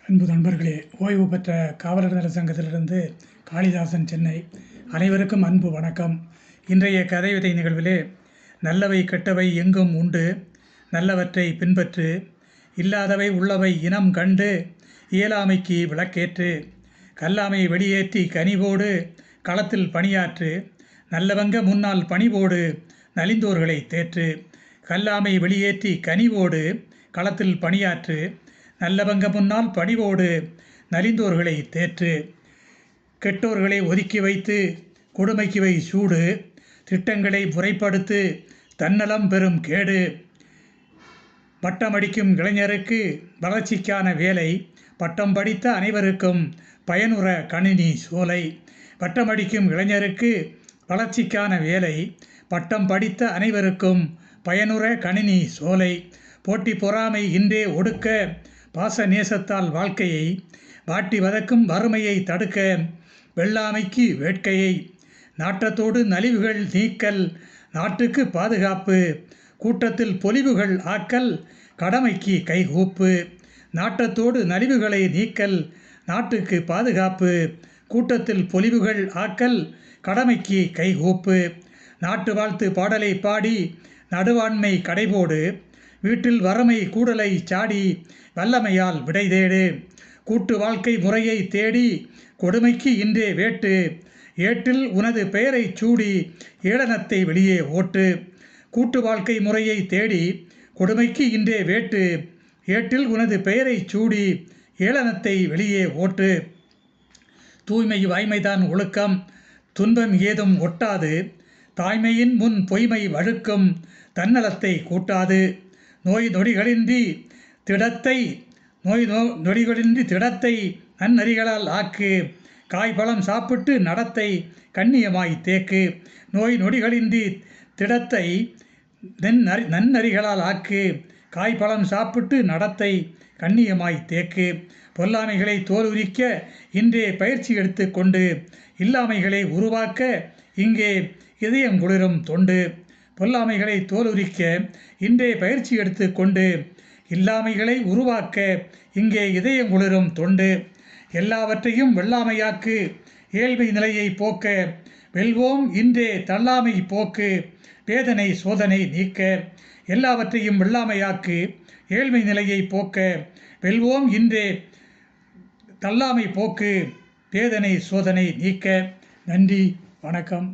அன்பு நண்பர்களே, ஓய்வு பெற்ற காவலர் நல சங்கத்திலிருந்து காளிதாசன், சென்னை. அனைவருக்கும் அன்பு வணக்கம். இன்றைய கதை விதை நிகழ்விலே, நல்லவை கெட்டவை எங்கும் உண்டு, நல்லவற்றை பின்பற்று, இல்லாதவை உள்ளவை இனம் கண்டு, இயலாமைக்கு விளக்கேற்று, கல்லாமை வெளியேற்றி கனிவோடு களத்தில் பணியாற்று, நல்லவங்க முன்னால் பணிவோடு நலிந்தோர்களை தேற்று. கல்லாமை வெளியேற்றி கனிவோடு களத்தில் பணியாற்று, நல்லவங்க முன்னால் பணிவோடு நலிந்தோர்களை தேற்று. கெட்டோர்களை ஒதுக்கி வைத்து கொடுமைக்கு வை சூடு, திட்டங்களை முறைப்படுத்து தன்னலம் பெறும் கேடு. பட்டமடிக்கும் இளைஞருக்கு வளர்ச்சிக்கான வேலை, பட்டம் படித்த அனைவருக்கும் பயனுற கணினி சோலை. பட்டமடிக்கும் இளைஞருக்கு வளர்ச்சிக்கான வேலை, பட்டம் படித்த அனைவருக்கும் பயனுற கணினி சோலை. போட்டி பொறாமை இன்றே ஒடுக்க, பாச நேசத்தால் வாழ்க்கையை வாட்டி வதக்கும் வறுமையை தடுக்க, வெள்ளாமைக்கு வேட்கையை. நாட்டத்தோடு நலிவுகள் நீக்கல் நாட்டுக்கு பாதுகாப்பு, கூட்டத்தில் பொலிவுகள் ஆக்கல் கடமைக்கு கைகூப்பு. நாட்டத்தோடு நலிவுகளை நீக்கல் நாட்டுக்கு பாதுகாப்பு, கூட்டத்தில் பொலிவுகள் ஆக்கல் கடமைக்கு கைகூப்பு. நாட்டு வாழ்த்து பாடலை பாடி நடுவாண்மை கடைபோடு, வீட்டில் வறுமை கூடலை சாடி வல்லமையால் விடை தேடு. கூட்டு வாழ்க்கை முறையை தேடி கொடுமைக்கு இன்றே வேட்டு, ஏட்டில் உனது பெயரை சூடி ஏளனத்தை வெளியே ஓட்டு. கூட்டு வாழ்க்கை முறையை தேடி கொடுமைக்கு இன்றே வேட்டு, ஏட்டில் உனது பெயரை சூடி ஏளனத்தை வெளியே ஓட்டு. தூய்மை வாய்மைதான் ஒழுக்கம், துன்பம் ஏதும் ஒட்டாது, தாய்மையின் முன் பொய்மை வழுக்கும் தன்னலத்தை கூட்டாது. நோய் நொடிகளின்றி திடத்தை நன்னறிகளால் ஆக்கு, காய்பழம் சாப்பிட்டு நடத்தை கண்ணியமாய் தேக்கு. நோய் நொடிகளின்றி திடத்தை நன்னறிகளால் ஆக்கு, காய்பழம் சாப்பிட்டு நடத்தை கண்ணியமாய் தேக்கு. பொல்லாமைகளை தோலுரிக்க இன்றே பயிற்சி எடுத்து கொண்டு, இல்லாமைகளை உருவாக்க இங்கே இதயம் குளிரும் தொண்டு. பொல்லாமைகளை தோலுரிக்க இன்றே பயிற்சி எடுத்து கொண்டு, இல்லாமைகளை உருவாக்க இங்கே இதயம் குளிரும் தொண்டு. எல்லாவற்றையும் வெள்ளாமையாக்கு, ஏழ்மை நிலையை போக்க வெல்வோம் இன்றே தள்ளாமை போக்கு, வேதனை சோதனை நீக்க. எல்லாவற்றையும் வெள்ளாமையாக்கு, ஏழ்மை நிலையை போக்க வெல்வோம் இன்றே தள்ளாமை போக்கு, வேதனை சோதனை நீக்க. நன்றி, வணக்கம்.